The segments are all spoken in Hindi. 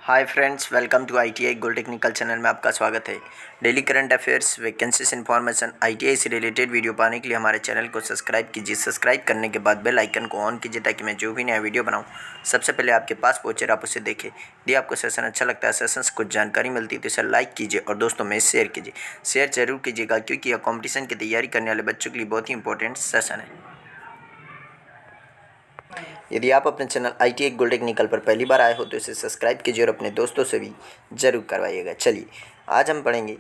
Hi friends, welcome to ITI gold technical channel में आपका स्वागत है। Daily current affairs, vacancies information, ITI से रिलेटेड वीडियो पाने के लिए हमारे चैनल को सब्सक्राइब कीजिए। सब्सक्राइब करने के बाद बेल आइकन को ऑन कीजिए ताकि मैं जो भी नया वीडियो बनाऊं सबसे पहले आपके पास पहुंचे और आप उसे देखें। यदि आपको सेशन अच्छा लगता है, सेशन से कुछ जानकारी मिलती है तो इसे लाइक कीजिए और दोस्तों में शेयर कीजिए। शेयर जरूर कीजिएगा क्योंकि यह कॉम्पिटिशन की तैयारी करने वाले बच्चों के लिए बहुत ही इंपॉर्टेंट सेशन है। यदि आप अपने चैनल आईटीआई गोल्ड टेक्निकल पर पहली बार आए हो तो इसे सब्सक्राइब कीजिए और अपने दोस्तों से भी जरूर करवाइएगा। चलिए आज हम पढ़ेंगे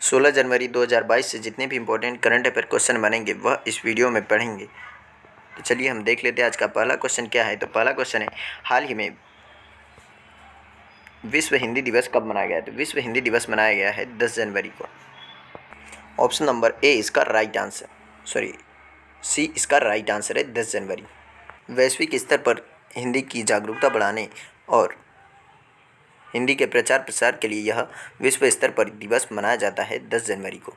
16 जनवरी 2022 से जितने भी इंपॉर्टेंट करंट अफेयर क्वेश्चन बनेंगे वह इस वीडियो में पढ़ेंगे। तो चलिए हम देख लेते हैं आज का पहला क्वेश्चन क्या है। तो पहला क्वेश्चन है, हाल ही में विश्व हिंदी दिवस कब मनाया गया है? तो विश्व हिंदी दिवस मनाया गया है 10 जनवरी को। ऑप्शन नंबर ए इसका राइट आंसर, सी इसका राइट आंसर है 10 जनवरी। वैश्विक स्तर पर हिंदी की जागरूकता बढ़ाने और हिंदी के प्रचार प्रसार के लिए यह विश्व स्तर पर दिवस मनाया जाता है 10 जनवरी को।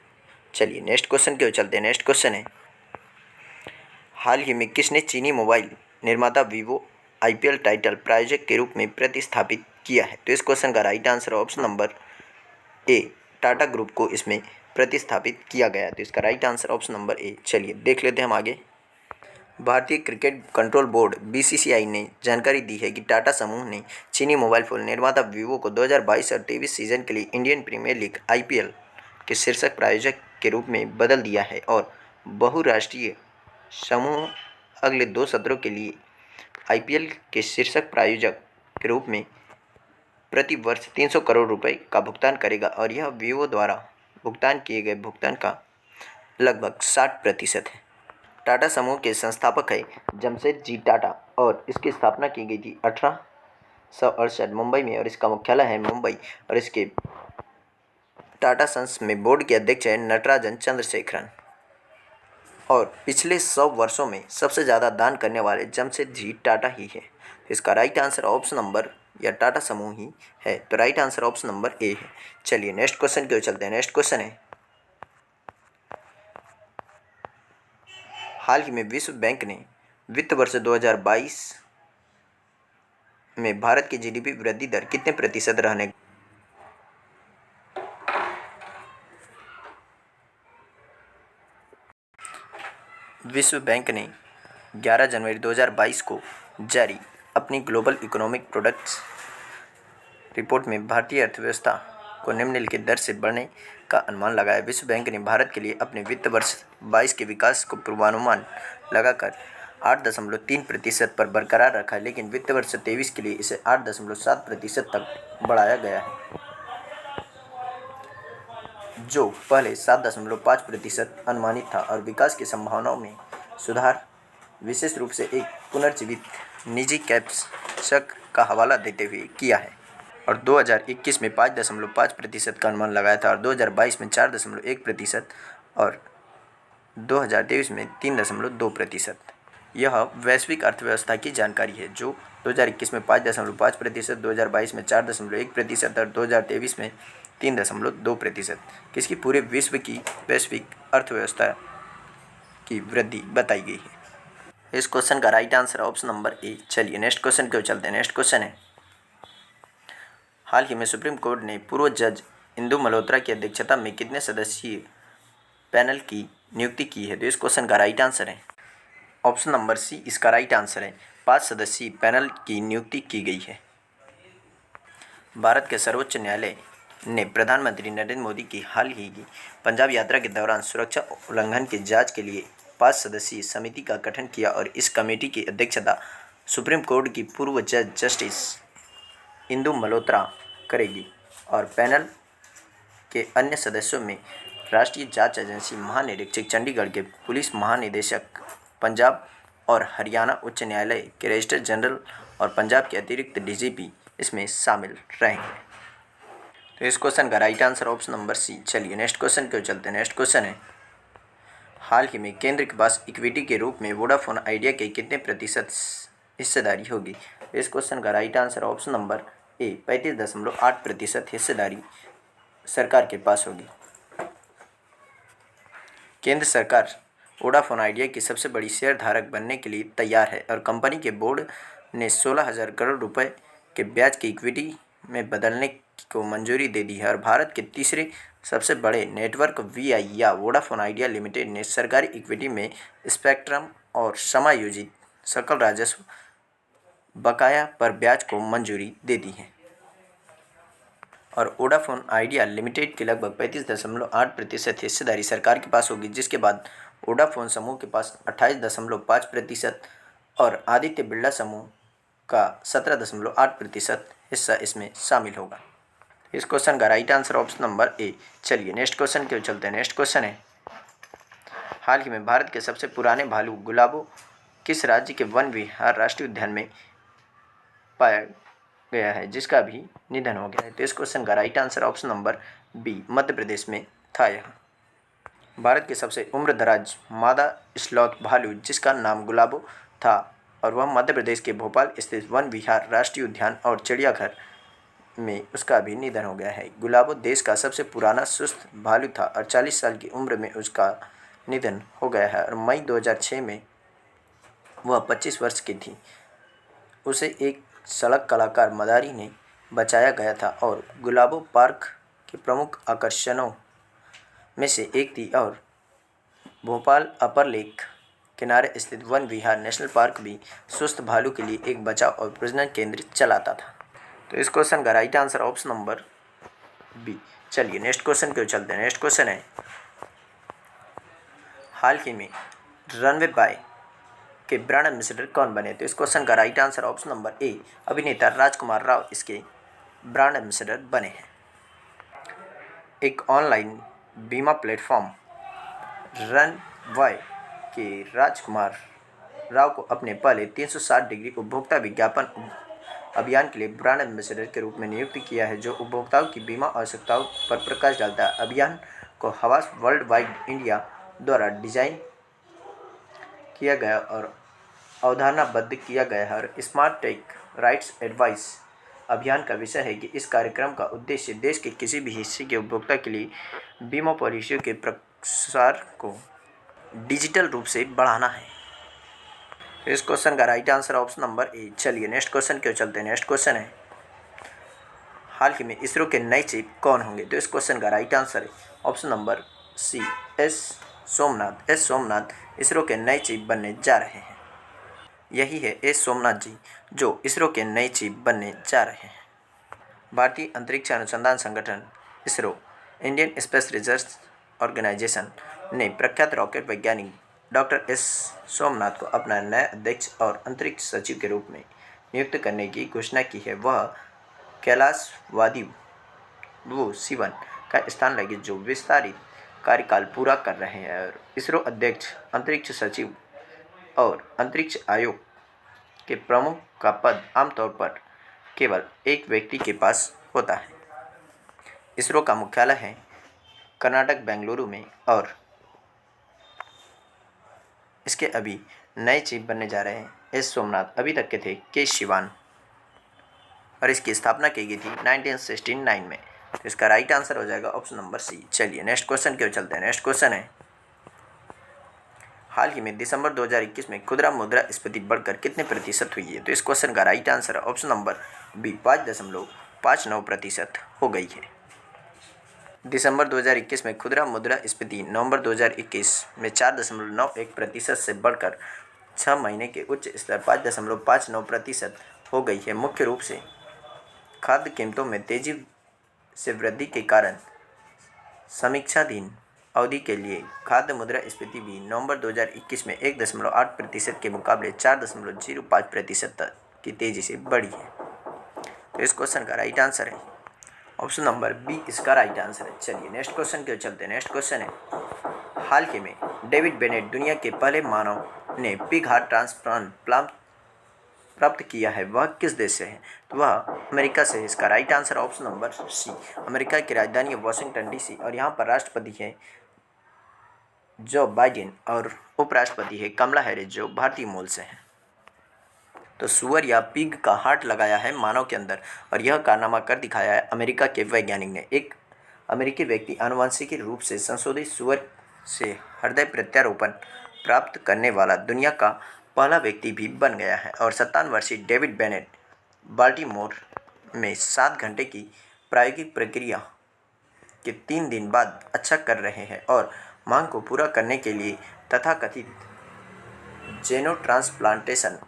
चलिए नेक्स्ट क्वेश्चन की ओर चलते हैं। नेक्स्ट क्वेश्चन है, हाल ही में किसने चीनी मोबाइल निर्माता वीवो आईपीएल टाइटल प्रायोजक के रूप में प्रतिस्थापित किया है? तो इस क्वेश्चन का right answer option number A, Tata group को इसमें प्रतिस्थापित किया गया है। तो इसका right answer option number A. चलिए देख लेते हैं हम आगे। भारतीय क्रिकेट कंट्रोल बोर्ड बीसीसीआई ने जानकारी दी है कि टाटा समूह ने चीनी मोबाइल फोन निर्माता वीवो को 2022 और 23 सीजन के लिए इंडियन प्रीमियर लीग आईपीएल के शीर्षक प्रायोजक के रूप में बदल दिया है और बहुराष्ट्रीय समूह अगले 2 सत्रों के लिए आईपीएल के शीर्षक प्रायोजक के रूप में प्रति वर्ष 300 करोड़ रुपए का भुगतान करेगा और यह वीवो द्वारा भुगतान किए गए भुगतान का लगभग 60% है। टाटा समूह के संस्थापक है जमशेदजी टाटा और इसकी स्थापना की गई थी 1868 मुंबई में और इसका मुख्यालय है मुंबई और इसके टाटा सन्स में बोर्ड के अध्यक्ष है नटराजन चंद्रशेखरन और पिछले 100 वर्षों में सबसे ज़्यादा दान करने वाले जमशेदजी टाटा ही है। इसका राइट आंसर ऑप्शन नंबर या टाटा समूह ही है। तो right answer option number A है। चलिए नेक्स्ट क्वेश्चन की ओर चलते हैं। नेक्स्ट क्वेश्चन है, हाल ही में विश्व बैंक ने वित्त वर्ष 2022 में भारत की जीडीपी वृद्धि दर कितने प्रतिशत रहने विश्व बैंक ने 11 जनवरी 2022 को जारी अपनी ग्लोबल इकोनॉमिक प्रोडक्ट्स रिपोर्ट में भारतीय अर्थव्यवस्था को निम्नलिखित दर से बढ़ने का अनुमान लगाया। विश्व बैंक ने भारत के लिए अपने वित्त वर्ष 22 के विकास को पूर्वानुमान लगाकर 8.3% पर बरकरार रखा है, लेकिन वित्त वर्ष 23 के लिए इसे 8.7% तक बढ़ाया गया है, जो पहले 7.5% अनुमानित था और विकास की संभावनाओं में सुधार विशेष रूप से एक पुनर्जीवित निजी कैप्सक का हवाला देते हुए किया है और 2021 में 5.5% का अनुमान लगाया था और 2022 में 4.1% और 2023 में 3.2%। यह वैश्विक अर्थव्यवस्था की जानकारी है जो 2021 में 5.5%, 2022 में 4.1% और 2023 में 3.2% किसकी पूरे विश्व की वैश्विक अर्थव्यवस्था की वृद्धि बताई गई है। इस क्वेश्चन का right answer option number A. चलिए नेक्स्ट क्वेश्चन की ओर चलते हैं। नेक्स्ट क्वेश्चन है, हाल ही में सुप्रीम कोर्ट ने पूर्व जज इंदु मल्होत्रा की अध्यक्षता में कितने सदस्यीय पैनल की नियुक्ति की है? तो इस क्वेश्चन का राइट आंसर है ऑप्शन नंबर सी इसका राइट आंसर है। 5 सदस्यीय पैनल की नियुक्ति की गई है। भारत के सर्वोच्च न्यायालय ने प्रधानमंत्री नरेंद्र मोदी की हाल ही की पंजाब यात्रा के दौरान सुरक्षा उल्लंघन की जांच के लिए 5 सदस्यीय समिति का गठन किया और इस कमेटी की अध्यक्षता सुप्रीम कोर्ट की पूर्व जज जस्टिस इंदु मल्होत्रा करेगी और पैनल के अन्य सदस्यों में राष्ट्रीय जांच एजेंसी महानिरीक्षक चंडीगढ़ के पुलिस महानिदेशक पंजाब और हरियाणा उच्च न्यायालय के रजिस्ट्रार जनरल और पंजाब के अतिरिक्त डीजीपी इसमें शामिल रहेंगे। तो इस क्वेश्चन का right answer option number C. चलिए नेक्स्ट क्वेश्चन की ओर चलते हैं। नेक्स्ट क्वेश्चन है, हाल ही में केंद्र के पास इक्विटी के रूप में वोडाफोन आइडिया के कितने प्रतिशत हिस्सेदारी होगी? इस क्वेश्चन का right answer option number A 35.8% हिस्सेदारी सरकार के पास होगी। केंद्र सरकार वोडाफोन आइडिया की सबसे बड़ी शेयर धारक बनने के लिए तैयार है और कंपनी के बोर्ड ने 16,000 करोड़ रुपए के ब्याज की इक्विटी में बदलने को मंजूरी दे दी है। और भारत के तीसरे सबसे बड़े नेटवर्क वीआई या वोडाफोन आइडिया लिमिटेड ने सरकारी इक्विटी में स्पेक्ट्रम और समायोजित सकल राजस्व बकाया पर ब्याज को मंजूरी दे दी है। और वोडाफोन आइडिया लिमिटेड की लगभग 35.8% हिस्सेदारी सरकार के पास होगी, जिसके बाद वोडाफोन समूह के पास 28.5% और आदित्य बिरला समूह का 17.8% हिस्सा इसमें शामिल होगा। इस क्वेश्चन का right answer option number A. चलिए नेक्स्ट क्वेश्चन की ओर चलते हैं। नेक्स्ट क्वेश्चन है, हाल ही में भारत के सबसे पुराने भालू गुलाबो किस राज्य के वन विहार राष्ट्रीय उद्यान में पाया गया है, जिसका भी निधन हो गया है? तो इस क्वेश्चन का right answer option number B, Madhya Pradesh में था यह। भारत के सबसे उम्रदराज मादा स्लॉथ भालू जिसका नाम गुलाबो था और वह मध्य प्रदेश के भोपाल स्थित वन विहार राष्ट्रीय उद्यान और चिड़ियाघर में उसका भी निधन हो गया है। गुलाबो देश का सबसे पुराना सुस्त भालू था और 40 साल की उम्र में उसका निधन हो गया है। और मई 2006 में वह 25 वर्ष की थी। उसे एक सड़क कलाकार मदारी ने बचाया गया था और गुलाबो पार्क के प्रमुख आकर्षणों में से एक थी। और भोपाल अपर लेक किनारे स्थित वन विहार नेशनल पार्क भी सुस्त भालू के लिए एक बचाव और प्रजनन केंद्र चलाता था। तो इस क्वेश्चन का right answer option number B. चलिए नेक्स्ट क्वेश्चन की ओर चलते हैं। नेक्स्ट क्वेश्चन है, हाल ही में रनवे बाय के ब्रांड एम्बेसडर कौन बने? तो इस क्वेश्चन का right answer option number A, अभिनेता राजकुमार राव इसके ब्रांड एम्बेसडर बने हैं। एक ऑनलाइन बीमा प्लेटफॉर्म रनवाय के राजकुमार राव को अपने पहले 360 डिग्री उपभोक्ता विज्ञापन अभियान के लिए ब्रांड एम्बेसडर के रूप में नियुक्त किया है, जो उपभोक्ताओं की बीमा आवश्यकताओं पर प्रकाश डालता है। अभियान को हवास वर्ल्ड वाइड इंडिया द्वारा डिजाइन किया गया और अवधारणाबद्ध किया गया है। और स्मार्ट टेक राइट्स एडवाइस अभियान का विषय है कि इस कार्यक्रम का उद्देश्य देश के किसी भी हिस्से के उपभोक्ता के लिए बीमा पॉलिसियों के प्रसार को डिजिटल रूप से बढ़ाना है। इस क्वेश्चन का right answer option number A. चलिए नेक्स्ट क्वेश्चन क्यों चलते हैं। नेक्स्ट क्वेश्चन है, हाल ही में इसरो के नए चीफ कौन होंगे? तो इस क्वेश्चन का राइट आंसर है option number C, S Somanath. S Somanath ISRO के नए चीफ बनने जा रहे हैं। यही है एस सोमनाथ जी जो इसरो के नए चीफ बनने जा रहे हैं। भारतीय अंतरिक्ष अनुसंधान संगठन ISRO, Indian space research organisation ने प्रख्यात रॉकेट वैज्ञानिक डॉक्टर एस सोमनाथ को अपना नया अध्यक्ष और अंतरिक्ष सचिव के रूप में नियुक्त करने की घोषणा की है। वह कैलाशवादी वो शिवन का स्थान लगे जो विस्तारित कार्यकाल पूरा कर रहे हैं। और इसरो अध्यक्ष, अंतरिक्ष सचिव और अंतरिक्ष आयोग के प्रमुख का पद आमतौर पर केवल एक व्यक्ति के पास होता है। इसरो का मुख्यालय है कर्नाटक बेंगलुरु में और इसके अभी नए चीफ बनने जा रहे हैं एस सोमनाथ। अभी तक के थे के शिवान और इसकी स्थापना की गई थी 1969 में। तो इसका राइट आंसर हो जाएगा ऑप्शन नंबर सी। चलिए नेक्स्ट क्वेश्चन की ओर चलते हैं। नेक्स्ट क्वेश्चन है, हाल ही में दिसंबर 2021 में खुदरा मुद्रास्फीति बढ़कर कितने प्रतिशत हुई है? तो इस क्वेश्चन का right answer option number B, 5.59% हो गई है। दिसंबर 2021 में खुदरा मुद्रास्फीति नवंबर 2021 में 4.91% से बढ़कर 6 महीने के उच्च स्तर 5.59% हो गई है। मुख्य रूप से खाद्य कीमतों में तेजी से वृद्धि के कारण समीक्षाधीन अवधि के लिए खाद्य मुद्रास्फीति भी नवंबर 2021 में 1.8% के मुकाबले 4.05% तक की तेजी से बढ़ी है। तो इस क्वेश्चन का राइट आंसर है ऑप्शन नंबर बी, इसका राइट आंसर है। चलिए नेक्स्ट क्वेश्चन की ओर चलते हैं। नेक्स्ट क्वेश्चन है, हाल ही में डेविड बेनेट दुनिया के पहले मानव ने पिग हार्ट ट्रांसप्लांट प्राप्त किया है, वह किस देश से है? तो वह अमेरिका से है। इसका right answer option number C, America की राजधानी है वाशिंगटन डीसी और यहाँ पर राष्ट्रपति है जो बाइडेन और उपराष्ट्रपति है कमला हैरिस जो भारतीय मूल से हैं। तो सुअर या पिग का हार्ट लगाया है मानव के अंदर और यह कारनामा कर दिखाया है अमेरिका के वैज्ञानिक ने। एक अमेरिकी व्यक्ति आनुवंशिकी रूप से संशोधित सुअर से हृदय प्रत्यारोपण प्राप्त करने वाला दुनिया का पहला व्यक्ति भी बन गया है। और 57 वर्षीय डेविड बेनेट बाल्टीमोर में 7 घंटे की प्रायोगिक प्रक्रिया के 3 दिन बाद अच्छा कर रहे हैं और मांग को पूरा करने के लिए तथाकथित जेनो ट्रांसप्लांटेशन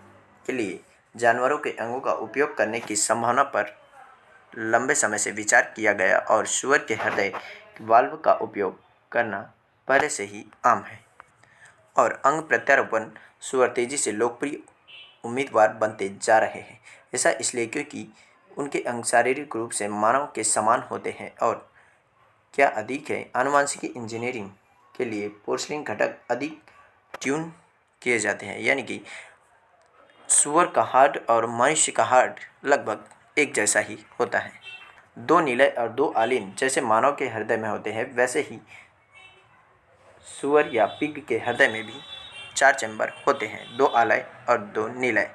के लिए जानवरों के अंगों का उपयोग करने की संभावना पर लंबे समय से विचार किया गया और सुअर के हृदय वाल्व का उपयोग करना पहले से ही आम है और अंग प्रत्यारोपण सुअर तेजी से लोकप्रिय उम्मीदवार बनते जा रहे हैं। ऐसा इसलिए क्योंकि उनके अंग शारीरिक रूप से मानव के समान होते हैं और क्या अधिक है, आनुवंशिकी इंजीनियरिंग के लिए पोर्सिन घटक अधिक ट्यून किए जाते हैं, यानी कि सुअर का हार्ट और मनुष्य का हार्ट लगभग एक जैसा ही होता है। 2 नीले और 2 आलिन जैसे मानव के हृदय में होते हैं, वैसे ही सुअर या पिग के हृदय में भी 4 चैम्बर होते हैं, 2 आलय और 2 नीलय।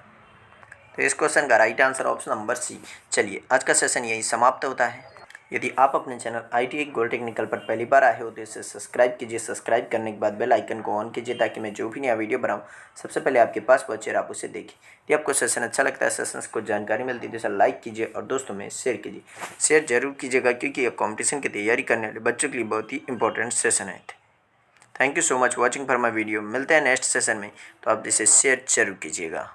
तो इस क्वेश्चन का right answer option number C. चलिए आज का सेशन यही समाप्त होता है। यदि आप अपने चैनल ITI गोल्ड टेक्निकल पर पहली बार आए हो तो इसे सब्सक्राइब कीजिए। सब्सक्राइब करने के बाद बेल आइकन को ऑन कीजिए ताकि मैं जो भी नया वीडियो बनाऊं सबसे पहले आपके पास पहुंचे और आप उसे देखें। यदि आपको सेशन अच्छा लगता है, सेशन को जानकारी मिलती है तो इसे लाइक कीजिए और दोस्तों में शेयर कीजिए। शेयर जरूर कीजिएगा क्योंकि यह कॉम्पिटिशन की तैयारी करने वाले बच्चों के लिए बहुत ही इंपॉर्टेंट सेशन है। Thank you so much watching for my video. मिलते हैं नेक्स्ट सेशन में, तो आप इसे शेयर जरूर कीजिएगा।